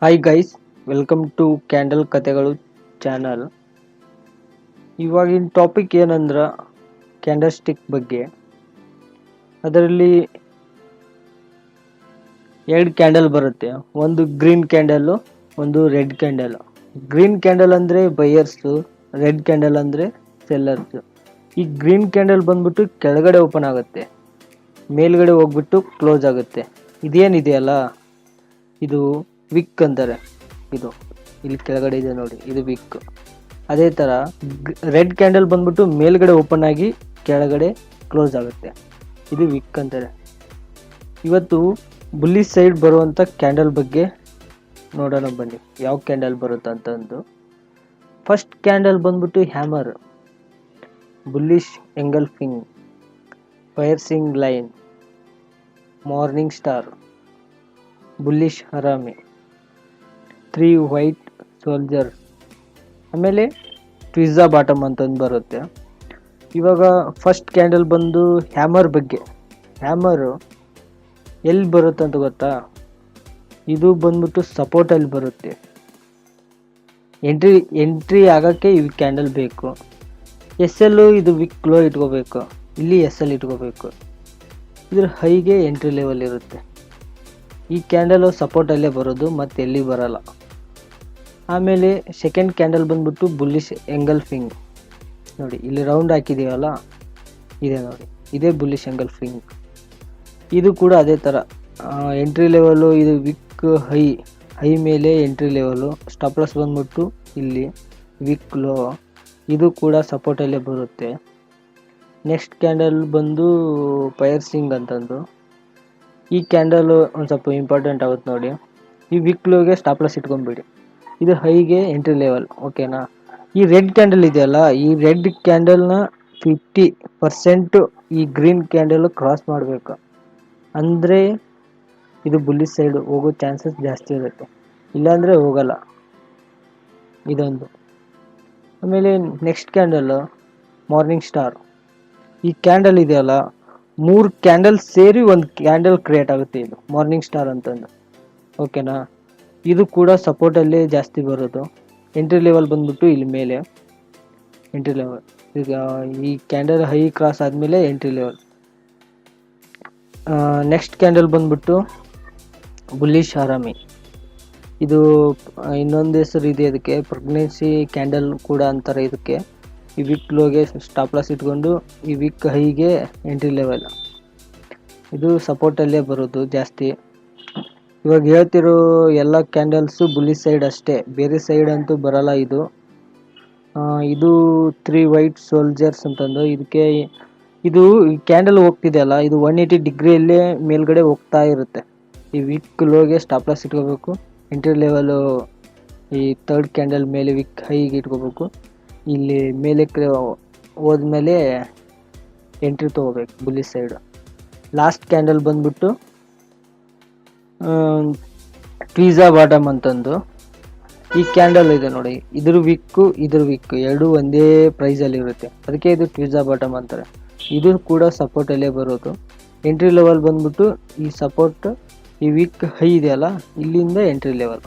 Hi guys, welcome to candle ಕಥೆಗಳು channel. ಇವಾಗಿನ topic ಏನಂದ್ರೆ ಕ್ಯಾಂಡಲ್ ಸ್ಟಿಕ್ ಬಗ್ಗೆ. ಅದರಲ್ಲಿ ಎರಡು ಕ್ಯಾಂಡಲ್ ಬರುತ್ತೆ, ಒಂದು ಗ್ರೀನ್ ಕ್ಯಾಂಡಲ್, ಒಂದು ರೆಡ್ ಕ್ಯಾಂಡಲ್. ಗ್ರೀನ್ ಕ್ಯಾಂಡಲ್ ಅಂದರೆ ಬೈಯರ್ಸು, ರೆಡ್ ಕ್ಯಾಂಡಲ್ ಅಂದರೆ ಸೆಲ್ಲರ್ಸು. ಈ ಗ್ರೀನ್ ಕ್ಯಾಂಡಲ್ ಬಂದ್ಬಿಟ್ಟು ಕೆಳಗಡೆ ಓಪನ್ ಆಗುತ್ತೆ, ಮೇಲ್ಗಡೆ ಹೋಗ್ಬಿಟ್ಟು ಕ್ಲೋಸ್ ಆಗುತ್ತೆ. ಇದೇನಿದೆಯಲ್ಲ, ಇದು ವಿಕ್ ಅಂತಾರೆ. ಇದು ಇಲ್ಲಿ ಕೆಳಗಡೆ ಇದೆ ನೋಡಿ, ಇದು ವಿಕ್. ಅದೇ ಥರ ರೆಡ್ ಕ್ಯಾಂಡಲ್ ಬಂದ್ಬಿಟ್ಟು ಮೇಲ್ಗಡೆ ಓಪನ್ ಆಗಿ ಕೆಳಗಡೆ ಕ್ಲೋಸ್ ಆಗುತ್ತೆ, ಇದು ವಿಕ್ ಅಂತಾರೆ. ಇವತ್ತು ಬುಲ್ಲಿ ಸೈಡ್ ಬರುವಂಥ ಕ್ಯಾಂಡಲ್ ಬಗ್ಗೆ ನೋಡೋಣ ಬನ್ನಿ, ಯಾವ ಕ್ಯಾಂಡಲ್ ಬರುತ್ತೆ ಅಂತಂದು. ಫಸ್ಟ್ ಕ್ಯಾಂಡಲ್ ಬಂದ್ಬಿಟ್ಟು hammer, bullish engulfing, piercing line, morning star, bullish harami, 3 white soldiers. ಆಮೇಲೆ ಪಿಜ್ಜಾ ಬಾಟಮ್ ಅಂತಂದು ಬರುತ್ತೆ. ಇವಾಗ ಫಸ್ಟ್ ಕ್ಯಾಂಡಲ್ ಬಂದು ಹ್ಯಾಮರ್ ಬಗ್ಗೆ. ಹ್ಯಾಮರು ಎಲ್ಲಿ ಬರುತ್ತೆ ಅಂತ ಗೊತ್ತಾ? ಇದು ಬಂದ್ಬಿಟ್ಟು ಸಪೋರ್ಟಲ್ಲಿ ಬರುತ್ತೆ. ಎಂಟ್ರಿ ಆಗೋಕ್ಕೆ ಈ ಕ್ಯಾಂಡಲ್ ಬೇಕು. SL ಇದು ವಿಕ್ ಲೋ ಇಟ್ಕೋಬೇಕು, ಇಲ್ಲಿ SL ಇಟ್ಕೋಬೇಕು. ಇದ್ರ ಹೈಗೆ ಎಂಟ್ರಿ ಲೆವೆಲ್ ಇರುತ್ತೆ. ಈ ಕ್ಯಾಂಡಲು ಸಪೋರ್ಟಲ್ಲೇ ಬರೋದು, ಮತ್ತೆ ಎಲ್ಲಿ ಬರಲ್ಲ. ಆಮೇಲೆ ಸೆಕೆಂಡ್ ಕ್ಯಾಂಡಲ್ ಬಂದ್ಬಿಟ್ಟು ಬುಲ್ಲಿಶ್ ಎಂಗಲ್ಫಿಂಗ್. ನೋಡಿ ಇಲ್ಲಿ ರೌಂಡ್ ಹಾಕಿದೀವಲ್ಲ, ಇದೆ ನೋಡಿ, ಇದೇ ಬುಲ್ಲಿಶ್ ಎಂಗಲ್ಫಿಂಗ್. ಇದು ಕೂಡ ಅದೇ ಥರ ಎಂಟ್ರಿ ಲೆವೆಲು. ಇದು ವಿಕ್ ಹೈ ಮೇಲೆ ಎಂಟ್ರಿ ಲೆವೆಲು. ಸ್ಟಾಪ್ ಲಾಸ್ ಬಂದ್ಬಿಟ್ಟು ಇಲ್ಲಿ ವಿಕ್ ಲೋ. ಇದು ಕೂಡ ಸಪೋರ್ಟಲ್ಲೇ ಬರುತ್ತೆ. ನೆಕ್ಸ್ಟ್ ಕ್ಯಾಂಡಲ್ ಬಂದು ಪೈರ್ಸಿಂಗ್ ಅಂತಂದು. ಈ ಕ್ಯಾಂಡಲ್ ಒಂದು ಸ್ವಲ್ಪ ಇಂಪಾರ್ಟೆಂಟ್ ಆಗುತ್ತೆ ನೋಡಿ. ಈ ವಿಕ್ ಲೋಗೆ ಸ್ಟಾಪ್ ಲಾಸ್ ಇಟ್ಕೊಂಡ್ಬಿಡಿ, ಇದು ಹೈಗೆ ಎಂಟ್ರಿ ಲೆವೆಲ್, ಓಕೆನಾ? ಈ ರೆಡ್ ಕ್ಯಾಂಡಲ್ ಇದೆಯಲ್ಲ, ಈ ರೆಡ್ ಕ್ಯಾಂಡಲ್ನ 50% ಈ ಗ್ರೀನ್ ಕ್ಯಾಂಡಲ್ ಕ್ರಾಸ್ ಮಾಡಬೇಕು, ಅಂದರೆ ಇದು ಬುಲ್ಲಿಶ್ ಸೈಡ್ ಹೋಗೋ ಚಾನ್ಸಸ್ ಜಾಸ್ತಿ ಇರುತ್ತೆ, ಇಲ್ಲಾಂದರೆ ಹೋಗಲ್ಲ. ಇದೊಂದು. ಆಮೇಲೆ ನೆಕ್ಸ್ಟ್ ಕ್ಯಾಂಡಲ್ ಮಾರ್ನಿಂಗ್ ಸ್ಟಾರ್. ಈ ಕ್ಯಾಂಡಲ್ ಇದೆಯಲ್ಲ, 3 ಕ್ಯಾಂಡಲ್ ಸೇರಿ ಒಂದು ಕ್ಯಾಂಡಲ್ ಕ್ರಿಯೇಟ್ ಆಗುತ್ತೆ, ಇದು ಮಾರ್ನಿಂಗ್ ಸ್ಟಾರ್ ಅಂತಂದು, ಓಕೆನಾ? ಇದು ಕೂಡ ಸಪೋರ್ಟಲ್ಲೇ ಜಾಸ್ತಿ ಬರೋದು. ಎಂಟ್ರಿ ಲೆವೆಲ್ ಬಂದ್ಬಿಟ್ಟು ಇಲ್ಲಿ ಮೇಲೆ ಎಂಟ್ರಿ ಲೆವೆಲ್. ಈಗ ಈ ಕ್ಯಾಂಡಲ್ ಹೈ ಕ್ರಾಸ್ ಆದಮೇಲೆ ಎಂಟ್ರಿ ಲೆವೆಲ್. ನೆಕ್ಸ್ಟ್ ಕ್ಯಾಂಡಲ್ ಬಂದ್ಬಿಟ್ಟು ಬುಲ್ಲಿಶ್ ಹರಾಮಿ. ಇದು ಇನ್ನೊಂದು ಹೆಸರು ಇದೆ ಇದಕ್ಕೆ, ಪ್ರೆಗ್ನೆನ್ಸಿ ಕ್ಯಾಂಡಲ್ ಕೂಡ ಅಂತಾರೆ ಇದಕ್ಕೆ. ಈ ವಿಕ್ ಲೋಗೆ ಸ್ಟಾಪ್ ಲಾಸ್ ಇಟ್ಕೊಂಡು ಈ ವಿಕ್ ಹೈಗೆ ಎಂಟ್ರಿ ಲೆವೆಲ್. ಇದು ಸಪೋರ್ಟಲ್ಲೇ ಬರೋದು ಜಾಸ್ತಿ. ಇವಾಗ ಹೇಳ್ತಿರೋ ಎಲ್ಲ ಕ್ಯಾಂಡಲ್ಸು ಬುಲ್ಲಿಶ್ ಸೈಡ್ ಅಷ್ಟೇ, ಬೇರೆ ಸೈಡ್ ಅಂತೂ ಬರಲ್ಲ. ಇದು 3 ವೈಟ್ ಸೋಲ್ಜರ್ಸ್ ಅಂತಂದು. ಇದಕ್ಕೆ ಇದು ಈ ಕ್ಯಾಂಡಲ್ ಹೋಗ್ತಿದೆಯಲ್ಲ, ಇದು 180 ಡಿಗ್ರಿಯಲ್ಲೇ ಮೇಲ್ಗಡೆ ಹೋಗ್ತಾ ಇರುತ್ತೆ. ಈ ವಿಕ್ ಲೋಗೆ ಸ್ಟಾಪ್ ಲಾಸ್ ಇಟ್ಕೋಬೇಕು. ಎಂಟ್ರಿ ಲೆವೆಲು ಈ ಥರ್ಡ್ ಕ್ಯಾಂಡಲ್ ಮೇಲೆ ವಿಕ್ ಹೈಗೆ ಇಟ್ಕೋಬೇಕು. ಇಲ್ಲಿ ಮೇಲೆ ಹೋದ್ಮೇಲೆ ಎಂಟ್ರಿ ತೊಗೋಬೇಕು ಬುಲ್ಲಿಶ್ ಸೈಡ್. ಲಾಸ್ಟ್ ಕ್ಯಾಂಡಲ್ ಬಂದ್ಬಿಟ್ಟು ಪಿಜ್ಜಾ ಬಾಟಮ್ ಅಂತಂದು. ಈ ಕ್ಯಾಂಡಲ್ ಇದೆ ನೋಡಿ, ಇದ್ರ ವಿಕ್ ಎರಡು ಒಂದೇ ಪ್ರೈಸಲ್ಲಿ ಇರುತ್ತೆ, ಅದಕ್ಕೆ ಇದು ಪಿಜ್ಜಾ ಬಾಟಮ್ ಅಂತಾರೆ. ಇದು ಕೂಡ ಸಪೋರ್ಟಲ್ಲೇ ಬರೋದು. ಎಂಟ್ರಿ ಲೆವೆಲ್ ಬಂದ್ಬಿಟ್ಟು ಈ ಸಪೋರ್ಟ್ ಈ ವಿಕ್ ಹೈ ಇದೆಯಲ್ಲ, ಇಲ್ಲಿಂದ ಎಂಟ್ರಿ ಲೆವೆಲ್.